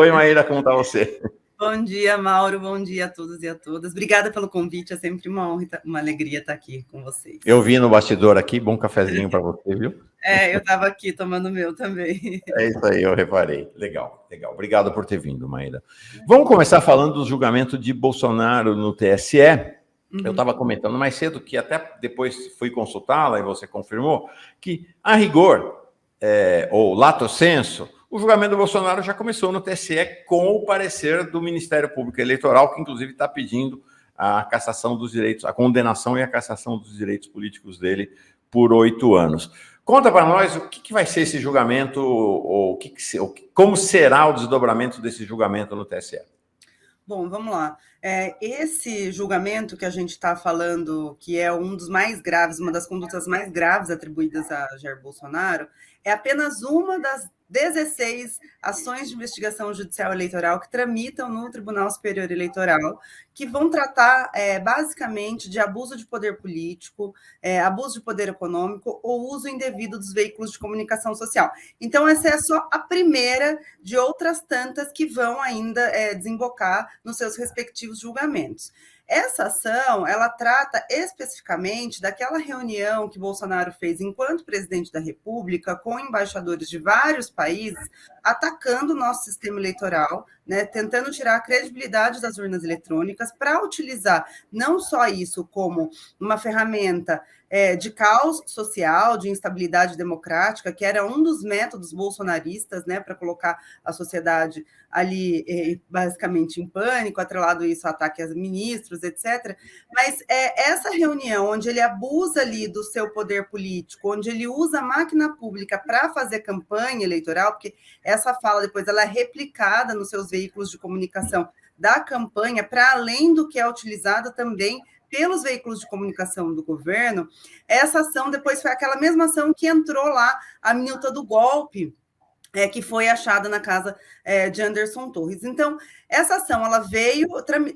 Oi, Maíra, como está você? Bom dia, Mauro. Bom dia a todos e a todas. Obrigada pelo convite. É sempre uma honra, uma alegria estar aqui com vocês. Eu vi no bastidor aqui, bom cafezinho para você, viu? Eu estava aqui tomando o meu também. É isso aí, eu reparei. Legal, legal. Obrigado por ter vindo, Maíra. Vamos começar falando do julgamento de Bolsonaro no TSE. Eu estava comentando mais cedo que até depois fui consultá-la e você confirmou que, a rigor, ou lato sensu, o julgamento do Bolsonaro já começou no TSE com o parecer do Ministério Público Eleitoral, que inclusive está pedindo a cassação dos direitos, a condenação e a cassação dos direitos políticos dele por 8 anos. Conta para nós o que vai ser esse julgamento, ou como será o desdobramento desse julgamento no TSE. Bom, vamos lá. Esse julgamento que a gente está falando, que é um dos mais graves, uma das condutas mais graves atribuídas a Jair Bolsonaro, é apenas uma das 16 ações de investigação judicial eleitoral que tramitam no Tribunal Superior Eleitoral, que vão tratar basicamente de abuso de poder político, abuso de poder econômico ou uso indevido dos veículos de comunicação social. Então, essa é só a primeira de outras tantas que vão ainda desembocar nos seus respectivos julgamentos. Essa ação, ela trata especificamente daquela reunião que Bolsonaro fez enquanto presidente da República com embaixadores de vários países, atacando o nosso sistema eleitoral, né, tentando tirar a credibilidade das urnas eletrônicas para utilizar não só isso como uma ferramenta de caos social, de instabilidade democrática, que era um dos métodos bolsonaristas, né, para colocar a sociedade ali basicamente em pânico, atrelado isso a ataque a ministros, etc. Mas essa reunião onde ele abusa ali do seu poder político, onde ele usa a máquina pública para fazer campanha eleitoral, porque essa fala depois ela é replicada nos seus veículos de comunicação da campanha, para além do que é utilizada também pelos veículos de comunicação do governo. Essa ação depois foi aquela mesma ação que entrou lá a minuta do golpe, que foi achada na casa de Anderson Torres. Então, essa ação, ela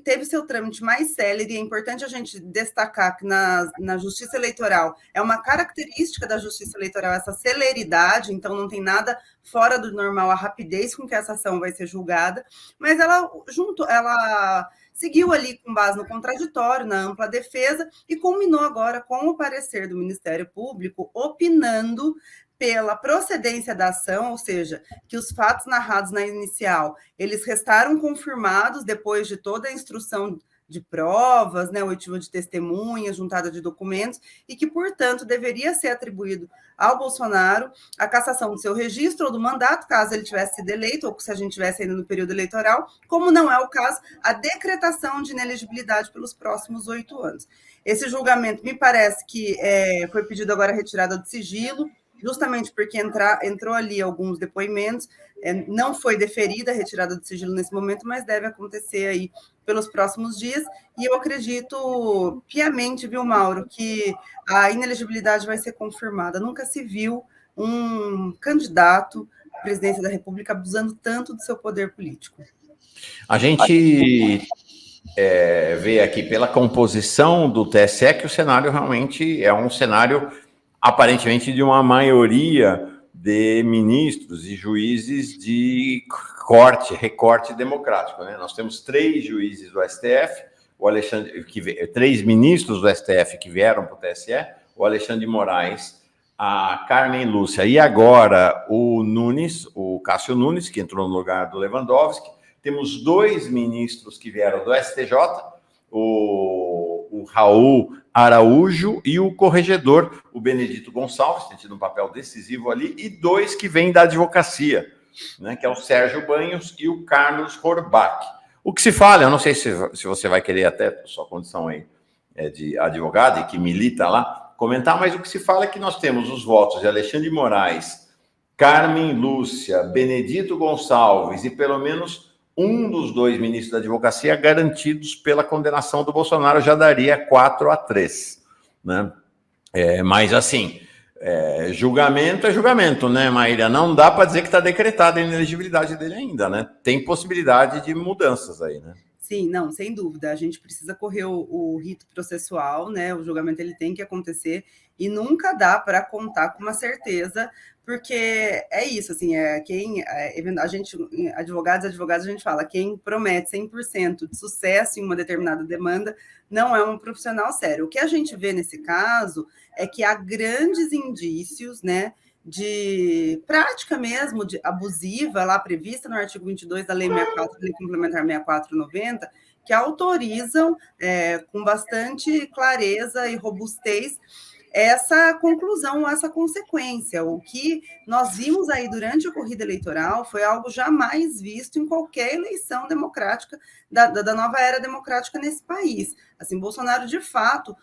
teve seu trâmite mais célere. É importante a gente destacar que na Justiça Eleitoral, é uma característica da Justiça Eleitoral essa celeridade, então não tem nada fora do normal a rapidez com que essa ação vai ser julgada, mas ela seguiu ali com base no contraditório, na ampla defesa, e culminou agora com o parecer do Ministério Público opinando pela procedência da ação, ou seja, que os fatos narrados na inicial, eles restaram confirmados depois de toda a instrução de provas, né, oitiva de testemunhas, juntada de documentos, e que, portanto, deveria ser atribuído ao Bolsonaro a cassação do seu registro ou do mandato, caso ele tivesse sido eleito, ou se a gente estivesse ainda no período eleitoral, como não é o caso, a decretação de inelegibilidade pelos próximos 8 anos. Esse julgamento, me parece que foi pedido agora a retirada do sigilo, justamente porque entrou ali alguns depoimentos, não foi deferida a retirada do sigilo nesse momento, mas deve acontecer aí pelos próximos dias, e eu acredito piamente, viu, Mauro, que a inelegibilidade vai ser confirmada. Nunca se viu um candidato à presidência da República abusando tanto do seu poder político. A gente vê aqui pela composição do TSE que o cenário realmente é um cenário aparentemente de uma maioria de ministros e juízes de recorte democrático, né? Nós temos 3 juízes do STF, 3 ministros do STF que vieram para o TSE, o Alexandre de Moraes, a Carmen Lúcia e agora o Cássio Nunes, que entrou no lugar do Lewandowski. Temos 2 ministros que vieram do STJ, o Raul Araújo e o corregedor, o Benedito Gonçalves, tem tido um papel decisivo ali, e 2 que vêm da advocacia, né, que é o Sérgio Banhos e o Carlos Horbach. O que se fala, eu não sei se você vai querer, até sua condição aí de advogado e que milita lá, comentar, mas o que se fala é que nós temos os votos de Alexandre de Moraes, Carmen Lúcia, Benedito Gonçalves e pelo menos um dos 2 ministros da advocacia garantidos pela condenação do Bolsonaro, já daria 4-3, né? Mas, assim, julgamento é julgamento, né, Maíra? Não dá para dizer que está decretada a inelegibilidade dele ainda, né? Tem possibilidade de mudanças aí, né? Sim, não, sem dúvida. A gente precisa correr o rito processual, né? O julgamento ele tem que acontecer e nunca dá para contar com uma certeza, porque é isso, assim, a gente, advogados, a gente fala, quem promete 100% de sucesso em uma determinada demanda não é um profissional sério. O que a gente vê nesse caso é que há grandes indícios, né, de prática mesmo de abusiva lá prevista no artigo 22 da Lei 64, Lei Complementar 6490, que autorizam com bastante clareza e robustez essa conclusão, essa consequência. O que nós vimos aí durante a corrida eleitoral foi algo jamais visto em qualquer eleição democrática da nova era democrática nesse país. Assim, Bolsonaro, de fato,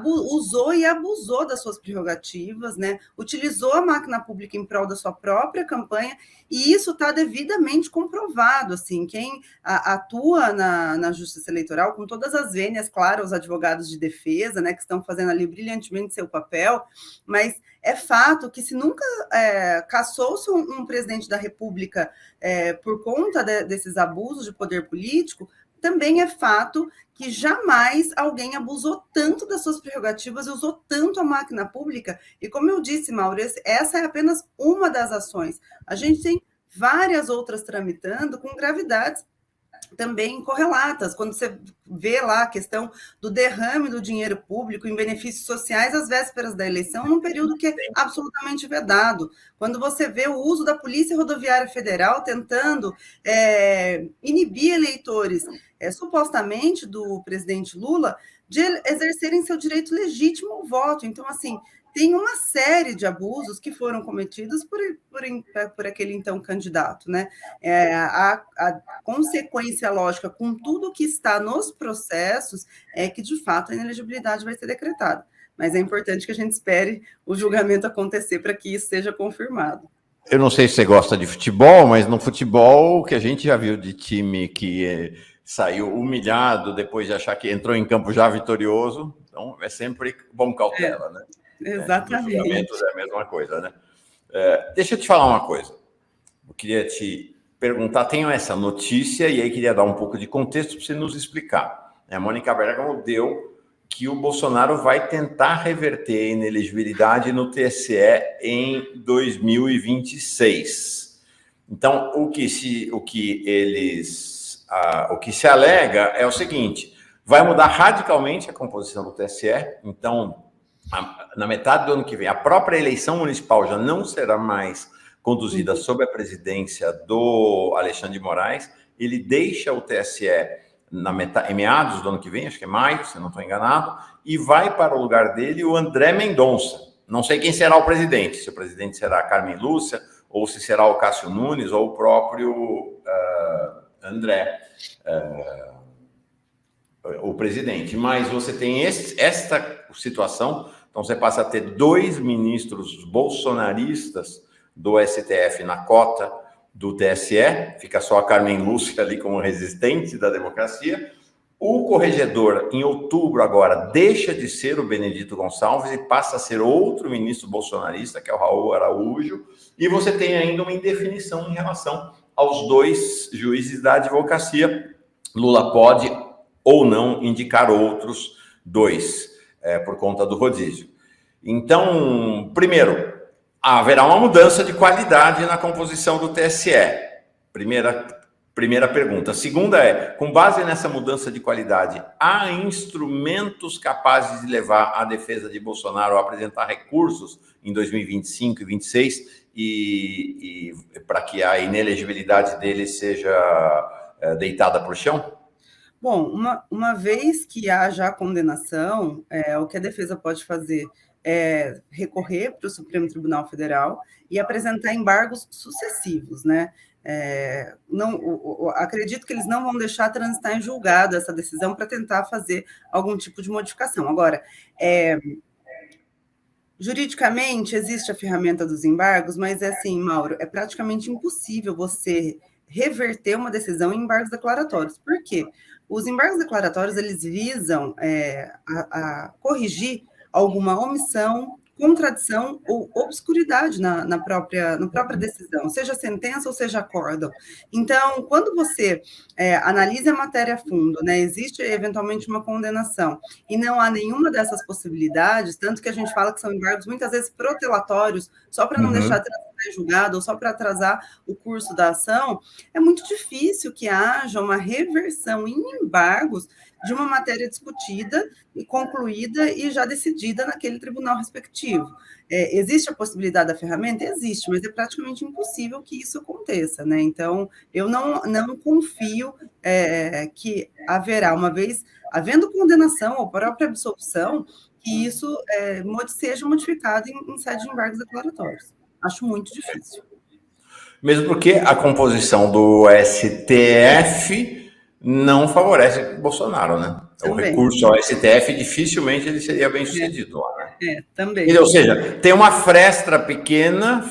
usou e abusou das suas prerrogativas, né? Utilizou a máquina pública em prol da sua própria campanha, e isso está devidamente comprovado. Assim, quem atua na Justiça Eleitoral, com todas as vênias, claro, os advogados de defesa, né, que estão fazendo ali brilhantemente seu papel, mas é fato que se nunca cassou-se um presidente da República por conta desses abusos de poder político, também é fato que jamais alguém abusou tanto das suas prerrogativas e usou tanto a máquina pública. E como eu disse, Mauro, essa é apenas uma das ações. A gente tem várias outras tramitando com gravidades também correlatas. Quando você vê lá a questão do derrame do dinheiro público em benefícios sociais às vésperas da eleição, num período que é absolutamente vedado. Quando você vê o uso da Polícia Rodoviária Federal tentando inibir eleitores, supostamente do presidente Lula, de exercerem seu direito legítimo ao voto. Então, assim, tem uma série de abusos que foram cometidos por aquele então candidato, né? A consequência lógica com tudo que está nos processos é que, de fato, a inelegibilidade vai ser decretada. Mas é importante que a gente espere o julgamento acontecer para que isso seja confirmado. Eu não sei se você gosta de futebol, mas no futebol, o que a gente já viu de time que saiu humilhado depois de achar que entrou em campo já vitorioso, então é sempre bom cautela, né? Exatamente. Nos julgamentos é a mesma coisa, né? Deixa eu te falar uma coisa. Eu queria te perguntar, tenho essa notícia e aí queria dar um pouco de contexto para você nos explicar. A Mônica Bergamo deu que o Bolsonaro vai tentar reverter a inelegibilidade no TSE em 2026. Então, o que se alega é o seguinte: vai mudar radicalmente a composição do TSE. Então, na metade do ano que vem, a própria eleição municipal já não será mais conduzida sob a presidência do Alexandre de Moraes. Ele deixa o TSE em meados do ano que vem, acho que é maio, se não estou enganado, e vai para o lugar dele o André Mendonça. Não sei quem será o presidente, se o presidente será a Carmen Lúcia, ou se será o Cássio Nunes, ou o próprio André, o presidente. Mas você tem esta situação, então você passa a ter 2 ministros bolsonaristas do STF na cota do TSE, fica só a Carmen Lúcia ali como resistente da democracia. O corregedor, em outubro agora, deixa de ser o Benedito Gonçalves e passa a ser outro ministro bolsonarista, que é o Raul Araújo, e você tem ainda uma indefinição em relação aos 2 juízes da advocacia. Lula pode ou não indicar outros 2, por conta do rodízio. Então, primeiro, haverá uma mudança de qualidade na composição do TSE. Primeira pergunta. Segunda com base nessa mudança de qualidade, há instrumentos capazes de levar a defesa de Bolsonaro a apresentar recursos em 2025 e 2026 e para que a inelegibilidade dele seja deitada para o chão? Bom, uma vez que haja a condenação, o que a defesa pode fazer é recorrer para o Supremo Tribunal Federal e apresentar embargos sucessivos, né? Acredito que eles não vão deixar transitar em julgado essa decisão para tentar fazer algum tipo de modificação. Agora, juridicamente, existe a ferramenta dos embargos, mas assim, Mauro, é praticamente impossível você reverter uma decisão em embargos declaratórios. Por quê? Os embargos declaratórios, eles visam a corrigir alguma omissão, contradição ou obscuridade na própria decisão, seja sentença ou seja acórdão. Então, quando você analisa a matéria a fundo, né, existe eventualmente uma condenação e não há nenhuma dessas possibilidades, tanto que a gente fala que são embargos muitas vezes protelatórios, só para não deixar de ser julgado ou só para atrasar o curso da ação, é muito difícil que haja uma reversão em embargos de uma matéria discutida e concluída e já decidida naquele tribunal respectivo. Existe a possibilidade da ferramenta? Existe, mas é praticamente impossível que isso aconteça, né? Então, eu não confio que haverá, uma vez havendo condenação ou própria absolução, que isso seja modificado em sede de embargos declaratórios. Acho muito difícil. Mesmo porque a composição do STF não favorece Bolsonaro, né? Também. O recurso ao STF, dificilmente ele seria bem sucedido lá, né? Também. Ou seja, tem uma fresta pequena,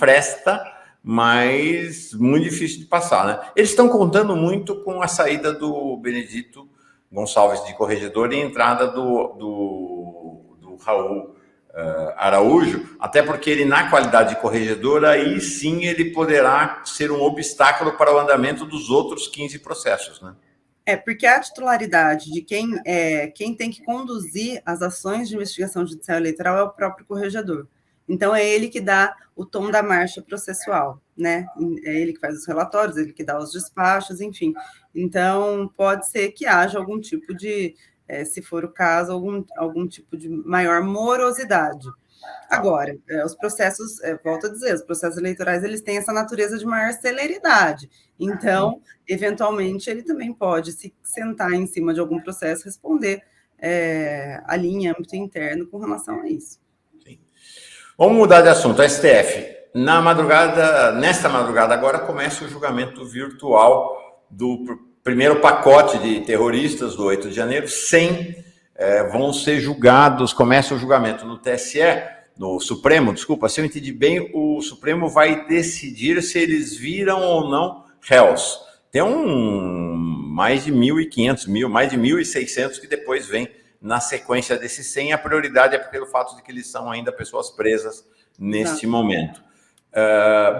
mas muito difícil de passar, né? Eles estão contando muito com a saída do Benedito Gonçalves de corregedor e a entrada do Raul Araújo, até porque ele, na qualidade de corregedor, aí sim ele poderá ser um obstáculo para o andamento dos outros 15 processos, né? Porque a titularidade de quem tem que conduzir as ações de investigação judicial eleitoral é o próprio corregedor. Então, é ele que dá o tom da marcha processual, né? É ele que faz os relatórios, ele que dá os despachos, enfim. Então, pode ser que haja algum tipo de, se for o caso, algum tipo de maior morosidade. Agora, os processos, volto a dizer, os processos eleitorais, eles têm essa natureza de maior celeridade. Então, eventualmente, ele também pode se sentar em cima de algum processo e responder ali em âmbito interno com relação a isso. Sim. Vamos mudar de assunto. A STF, nesta madrugada agora, começa o julgamento virtual do primeiro pacote de terroristas do 8 de janeiro. 100 vão ser julgados, começa o julgamento no TSE, no Supremo, desculpa, se eu entendi bem, o Supremo vai decidir se eles viram ou não réus. Tem mais de 1.500, mais de 1.600 que depois vem na sequência desses 100. A prioridade é pelo fato de que eles são ainda pessoas presas neste momento.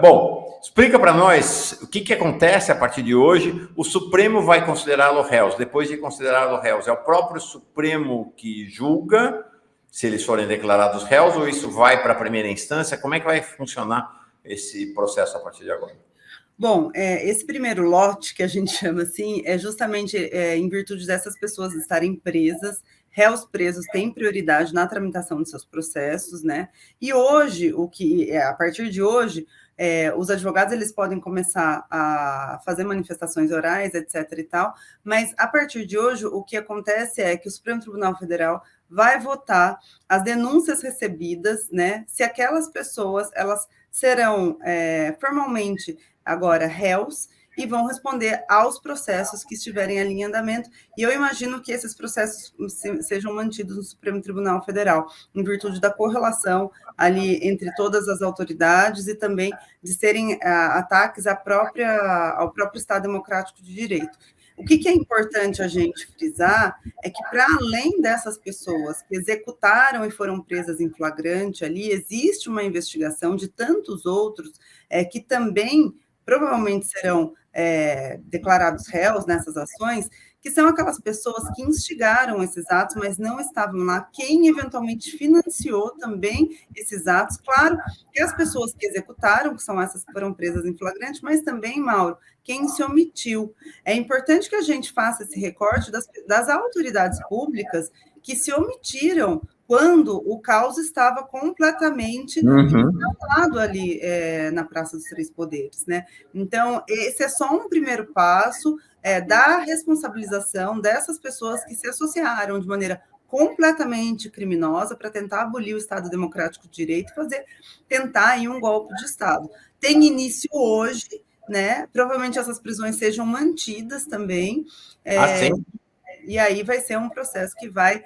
Bom, explica para nós o que acontece a partir de hoje. O Supremo vai considerá-lo réus. Depois de considerá-lo réus, é o próprio Supremo que julga se eles forem declarados réus, ou isso vai para a primeira instância? Como é que vai funcionar esse processo a partir de agora? Bom, esse primeiro lote, que a gente chama assim, é justamente em virtude dessas pessoas estarem presas. Réus presos têm prioridade na tramitação de seus processos, né? E hoje, a partir de hoje, os advogados eles podem começar a fazer manifestações orais, etc. e tal, mas a partir de hoje, o que acontece é que o Supremo Tribunal Federal vai votar as denúncias recebidas, né? Se aquelas pessoas elas serão formalmente agora réus e vão responder aos processos que estiverem ali em andamento. E eu imagino que esses processos sejam mantidos no Supremo Tribunal Federal, em virtude da correlação ali entre todas as autoridades e também de serem ataques ao próprio Estado Democrático de Direito. O que é importante a gente frisar é que, para além dessas pessoas que executaram e foram presas em flagrante ali, existe uma investigação de tantos outros que também provavelmente serão declarados réus nessas ações, que são aquelas pessoas que instigaram esses atos, mas não estavam lá, quem eventualmente financiou também esses atos. Claro que as pessoas que executaram, que são essas que foram presas em flagrante, mas também, Mauro, quem se omitiu. É importante que a gente faça esse recorte das autoridades públicas que se omitiram quando o caos estava completamente instalado ali na Praça dos Três Poderes, né? Então, esse é só um primeiro passo da responsabilização dessas pessoas que se associaram de maneira completamente criminosa para tentar abolir o Estado Democrático de Direito e tentar aí um golpe de Estado. Tem início hoje, né? Provavelmente essas prisões sejam mantidas também. Sim. E aí vai ser um processo que vai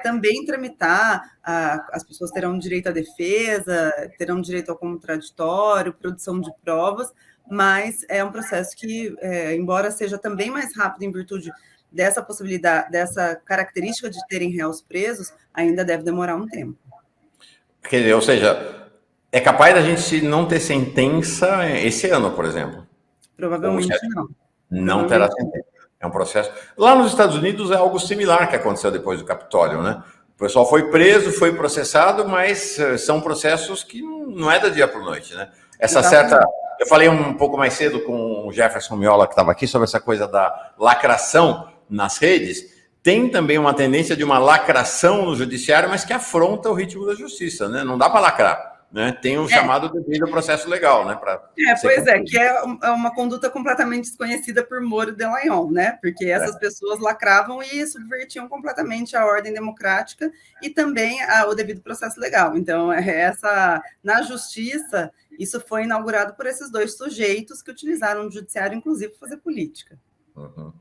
também tramitar, as pessoas terão direito à defesa, terão direito ao contraditório, produção de provas, mas é um processo que, embora seja também mais rápido em virtude dessa possibilidade, dessa característica de terem réus presos, ainda deve demorar um tempo. Quer dizer, ou seja, é capaz da gente não ter sentença esse ano, por exemplo. Provavelmente não. Não terá sentença. É um processo. Lá nos Estados Unidos é algo similar que aconteceu depois do Capitólio, né? O pessoal foi preso, foi processado, mas são processos que não é da dia para a noite, né? Essa certa. Eu falei um pouco mais cedo com o Jefferson Miola, que estava aqui, sobre essa coisa da lacração nas redes. Tem também uma tendência de uma lacração no judiciário, mas que afronta o ritmo da justiça, né? Não dá para lacrar. Né? Tem o chamado devido processo legal, né? Pois é, que é uma conduta completamente desconhecida por Moro e Dallagnol, né? Porque essas pessoas lacravam e subvertiam completamente a ordem democrática e também o devido processo legal. Então, na justiça, isso foi inaugurado por esses dois sujeitos que utilizaram o judiciário, inclusive, para fazer política. Uhum.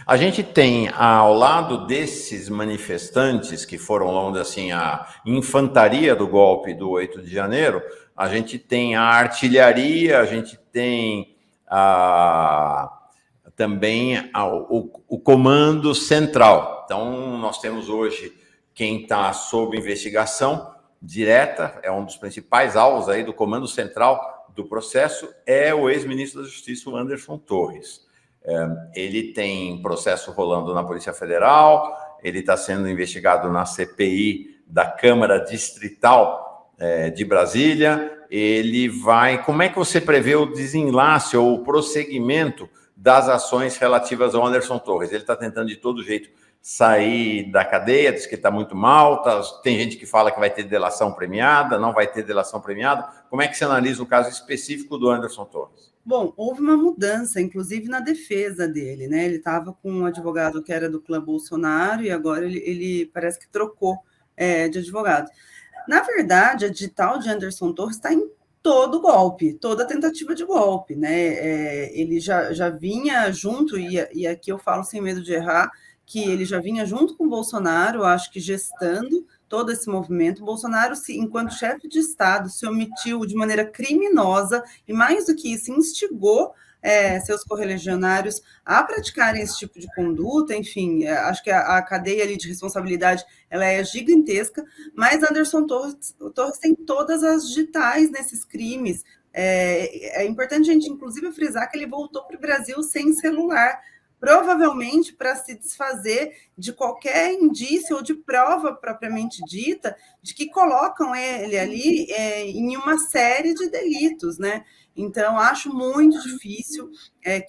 A gente tem, ao lado desses manifestantes que foram, vamos dizer assim, a infantaria do golpe do 8 de janeiro, a gente tem a artilharia, a gente tem também o comando central. Então, nós temos hoje quem está sob investigação direta, é um dos principais alvos aí do comando central do processo, é o ex-ministro da Justiça, o Anderson Torres. Ele tem processo rolando na Polícia Federal, ele está sendo investigado na CPI da Câmara Distrital de Brasília. Ele vai... Como é que você prevê o desenlace ou o prosseguimento das ações relativas ao Anderson Torres? Ele está tentando de todo jeito sair da cadeia, diz que está muito mal, tem gente que fala que vai ter delação premiada, não vai ter delação premiada. Como é que você analisa o caso específico do Anderson Torres? Bom, houve uma mudança, inclusive na defesa dele, né? Ele estava com um advogado que era do clã Bolsonaro e agora ele parece que trocou de advogado. Na verdade, a digital de Anderson Torres está em todo golpe, toda tentativa de golpe, né? Ele já vinha junto, e aqui eu falo sem medo de errar, que ele já vinha junto com o Bolsonaro, acho que gestando todo esse movimento. Bolsonaro, enquanto chefe de Estado, se omitiu de maneira criminosa e, mais do que isso, instigou seus correligionários a praticarem esse tipo de conduta. Enfim, acho que a cadeia ali de responsabilidade ela é gigantesca, mas Anderson Torres tem todas as digitais nesses crimes. É importante a gente, inclusive, frisar que ele voltou para o Brasil sem celular, provavelmente para se desfazer de qualquer indício ou de prova propriamente dita de que colocam ele ali em uma série de delitos, né? Então, acho muito difícil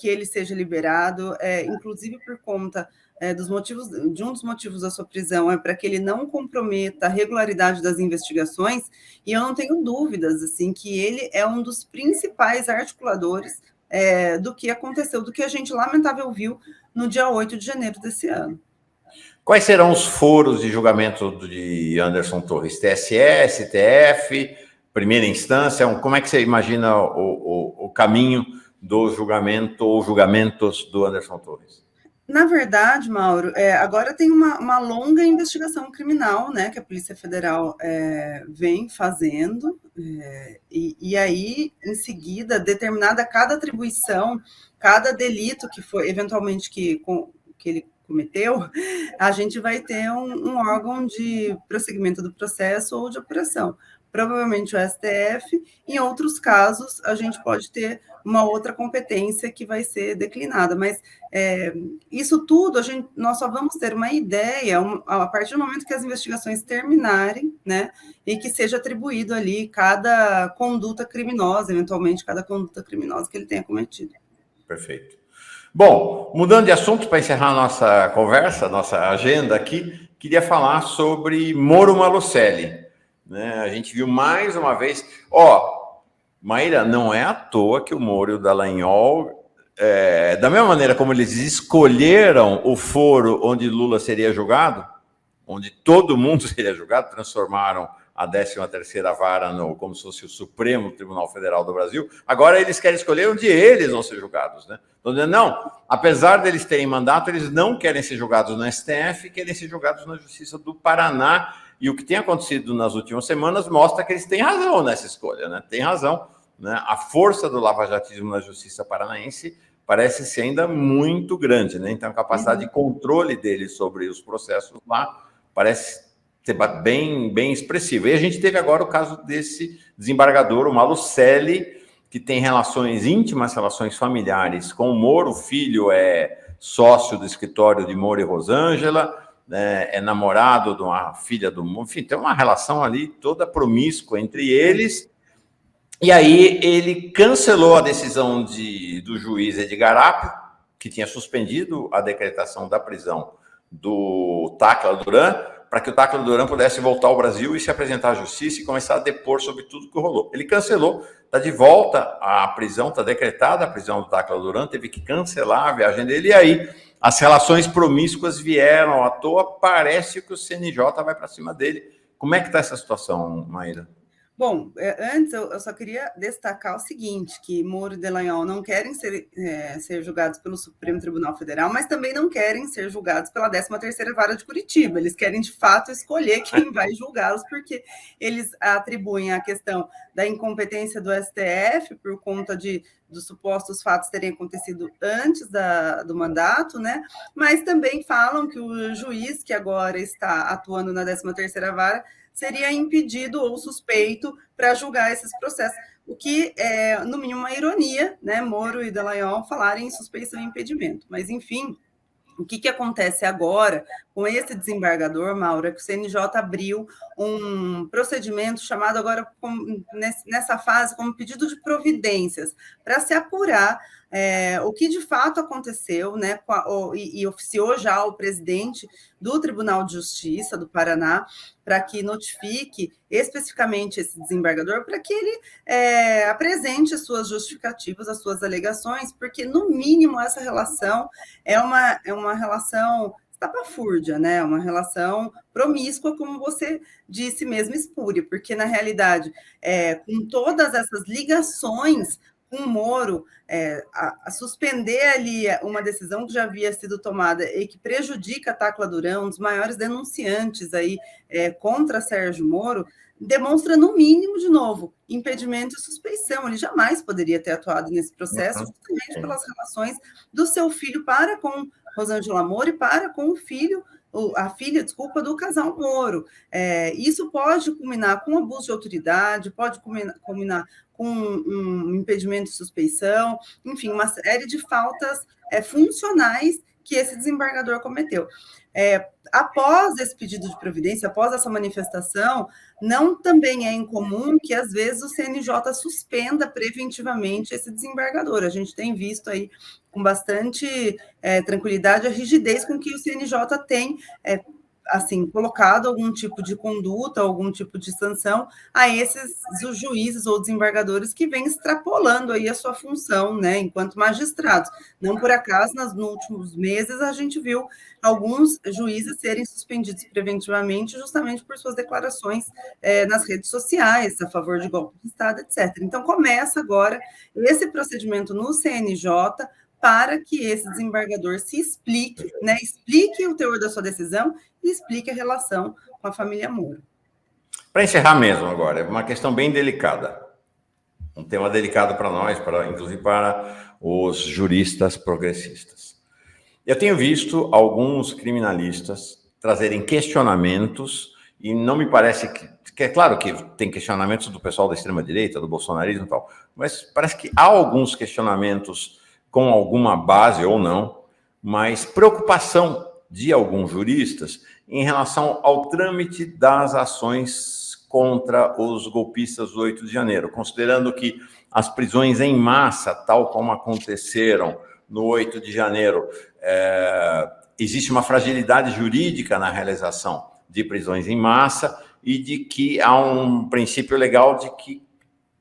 que ele seja liberado, inclusive por conta dos motivos, de um dos motivos da sua prisão é para que ele não comprometa a regularidade das investigações, e eu não tenho dúvidas assim que ele é um dos principais articuladores do que aconteceu, do que a gente lamentável viu no dia 8 de janeiro desse ano. Quais serão os foros de julgamento de Anderson Torres? TSE, STF, primeira instância? Como é que você imagina o caminho do julgamento ou julgamentos do Anderson Torres? Na verdade, Mauro, agora tem uma longa investigação criminal, né, que a Polícia Federal vem fazendo, e aí, em seguida, determinada cada atribuição, cada delito que foi, eventualmente, que ele cometeu, a gente vai ter um órgão de prosseguimento do processo ou de apuração. Provavelmente o STF, em outros casos, a gente pode ter uma outra competência que vai ser declinada, mas isso tudo nós só vamos ter uma ideia a partir do momento que as investigações terminarem, né, e que seja atribuído ali cada conduta criminosa, eventualmente cada conduta criminosa que ele tenha cometido. Perfeito. Bom, mudando de assunto para encerrar a nossa conversa, nossa agenda aqui, queria falar sobre Moro Malucelli. Né? A gente viu mais uma vez... Maíra, não é à toa que o Moro e o Dallagnol, da mesma maneira como eles escolheram o foro onde Lula seria julgado, onde todo mundo seria julgado, transformaram a 13ª vara como se fosse o Supremo Tribunal Federal do Brasil, agora eles querem escolher onde eles vão ser julgados. Né? Então, não, apesar deles terem mandato, eles não querem ser julgados no STF, querem ser julgados na Justiça do Paraná. E o que tem acontecido nas últimas semanas mostra que eles têm razão nessa escolha, né? Tem razão, né? A força do lavajatismo na Justiça paranaense parece ser ainda muito grande, né? Então, a capacidade de controle deles sobre os processos lá parece bem expressivo. E a gente teve agora o caso desse desembargador, o Malucelli, que tem relações íntimas, relações familiares com o Moro. O filho é sócio do escritório de Moro e Rosângela, é namorado de uma filha do Moro. Enfim, tem uma relação ali toda promíscua entre eles. E aí ele cancelou a decisão do juiz Edgar Apio, que tinha suspendido a decretação da prisão do Tacla Duran, para que o Tacla Duran pudesse voltar ao Brasil e se apresentar à justiça e começar a depor sobre tudo que rolou. Ele cancelou, está de volta à prisão, está decretada a prisão do Tacla Duran, teve que cancelar a viagem dele, e aí as relações promíscuas vieram à toa, parece que o CNJ vai para cima dele. Como é que está essa situação, Maíra? Bom, antes eu só queria destacar o seguinte, que Moro e Dallagnol não querem ser julgados pelo Supremo Tribunal Federal, mas também não querem ser julgados pela 13ª Vara de Curitiba. Eles querem, de fato, escolher quem vai julgá-los, porque eles atribuem a questão da incompetência do STF por conta dos supostos fatos terem acontecido antes do mandato, né? Mas também falam que o juiz que agora está atuando na 13ª Vara seria impedido ou suspeito para julgar esses processos, o que é, no mínimo, uma ironia, né? Moro e Dallagnol falarem em suspeição e impedimento. Mas, enfim, o que acontece agora com esse desembargador, Maura, que o CNJ abriu um procedimento chamado agora, nessa fase, como pedido de providências, para se apurar o que de fato aconteceu, né, e oficiou já o presidente do Tribunal de Justiça do Paraná para que notifique especificamente esse desembargador, para que ele apresente as suas justificativas, as suas alegações, porque, no mínimo, essa relação é uma relação estapafúrdia, né? Uma relação promíscua, como você disse mesmo, espúria, porque, na realidade, com todas essas ligações com o Moro, a suspender ali uma decisão que já havia sido tomada e que prejudica a Tacla Duran, um dos maiores denunciantes aí contra Sérgio Moro, demonstra, no mínimo, de novo, impedimento e suspeição. Ele jamais poderia ter atuado nesse processo, justamente pelas relações do seu filho para com Rosângela Moro e para com a filha, do casal Moro. Isso pode culminar com abuso de autoridade, pode culminar com um impedimento de suspeição, enfim, uma série de faltas funcionais que esse desembargador cometeu. Após esse pedido de providência, após essa manifestação, não também é incomum que, às vezes, o CNJ suspenda preventivamente esse desembargador. A gente tem visto aí com bastante tranquilidade a rigidez com que o CNJ tem assim, colocado algum tipo de conduta, algum tipo de sanção a esses juízes ou desembargadores que vêm extrapolando aí a sua função, né, enquanto magistrados. Não por acaso, nos últimos meses, a gente viu alguns juízes serem suspendidos preventivamente justamente por suas declarações nas redes sociais, a favor de golpe de Estado, etc. Então, começa agora esse procedimento no CNJ para que esse desembargador se explique, né, explique o teor da sua decisão e explique a relação com a família Moro. Para encerrar mesmo agora, é uma questão bem delicada, um tema delicado para nós, inclusive para os juristas progressistas. Eu tenho visto alguns criminalistas trazerem questionamentos, e não me parece que é claro que tem questionamentos do pessoal da extrema-direita, do bolsonarismo e tal, mas parece que há alguns questionamentos com alguma base ou não, mas preocupação de alguns juristas em relação ao trâmite das ações contra os golpistas do 8 de janeiro, considerando que as prisões em massa, tal como aconteceram no 8 de janeiro, existe uma fragilidade jurídica na realização de prisões em massa e de que há um princípio legal de que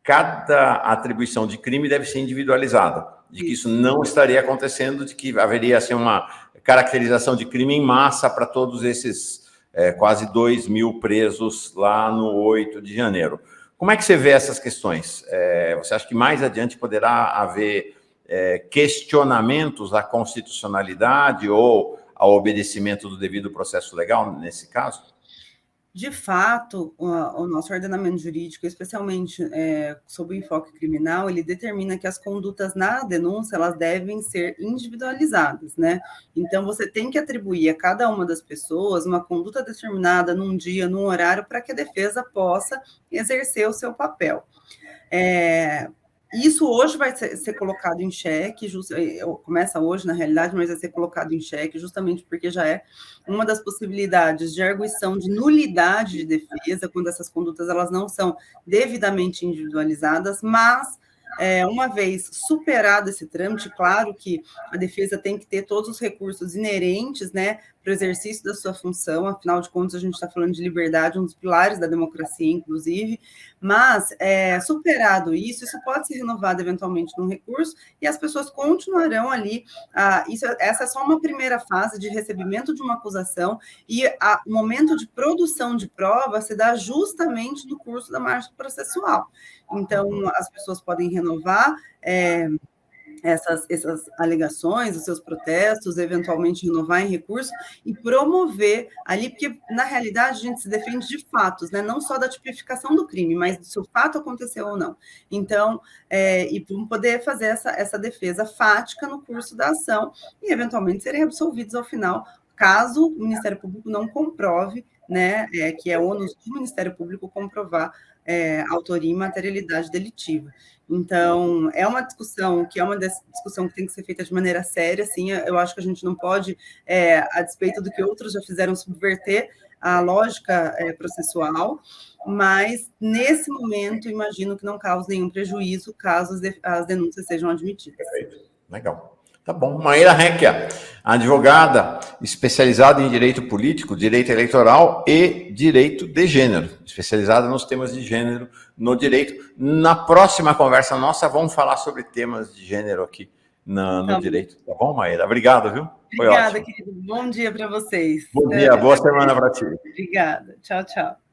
cada atribuição de crime deve ser individualizada, de que isso não estaria acontecendo, de que haveria assim, uma caracterização de crime em massa para todos esses quase 2.000 presos lá no 8 de janeiro. Como é que você vê essas questões? Você acha que mais adiante poderá haver questionamentos à constitucionalidade ou ao obedecimento do devido processo legal nesse caso? De fato, o nosso ordenamento jurídico, especialmente sob o enfoque criminal, ele determina que as condutas na denúncia, elas devem ser individualizadas, né? Então, você tem que atribuir a cada uma das pessoas uma conduta determinada num dia, num horário, para que a defesa possa exercer o seu papel. Isso hoje vai ser colocado em xeque, começa hoje, na realidade, mas vai ser colocado em xeque justamente porque já é uma das possibilidades de arguição de nulidade de defesa, quando essas condutas elas não são devidamente individualizadas, mas uma vez superado esse trâmite, claro que a defesa tem que ter todos os recursos inerentes, né, para o exercício da sua função, afinal de contas, a gente está falando de liberdade, um dos pilares da democracia, inclusive, mas, superado isso pode ser renovado eventualmente num recurso e as pessoas continuarão ali. Essa é só uma primeira fase de recebimento de uma acusação e o momento de produção de prova se dá justamente no curso da marcha processual. Então, as pessoas podem renovar essas alegações, os seus protestos, eventualmente renovar em recurso e promover ali, porque na realidade a gente se defende de fatos, né? Não só da tipificação do crime, mas se o fato aconteceu ou não. Então, e poder fazer essa defesa fática no curso da ação e eventualmente serem absolvidos ao final, caso o Ministério Público não comprove, né, que é ônus do Ministério Público comprovar autoria e materialidade delitiva. Então, é uma discussão que tem que ser feita de maneira séria, assim, eu acho que a gente não pode, a despeito do que outros já fizeram, subverter a lógica processual, mas, nesse momento, imagino que não cause nenhum prejuízo caso as denúncias sejam admitidas. Perfeito. Legal. Tá bom. Maíra Recchia, advogada especializada em direito político, direito eleitoral e direito de gênero, especializada nos temas de gênero no direito. Na próxima conversa nossa, vamos falar sobre temas de gênero aqui no direito. Tá bom, Maíra? Obrigado, viu? Foi ótimo. Obrigada, querido. Bom dia para vocês. Bom dia, boa semana para ti. Obrigada. Tchau, tchau.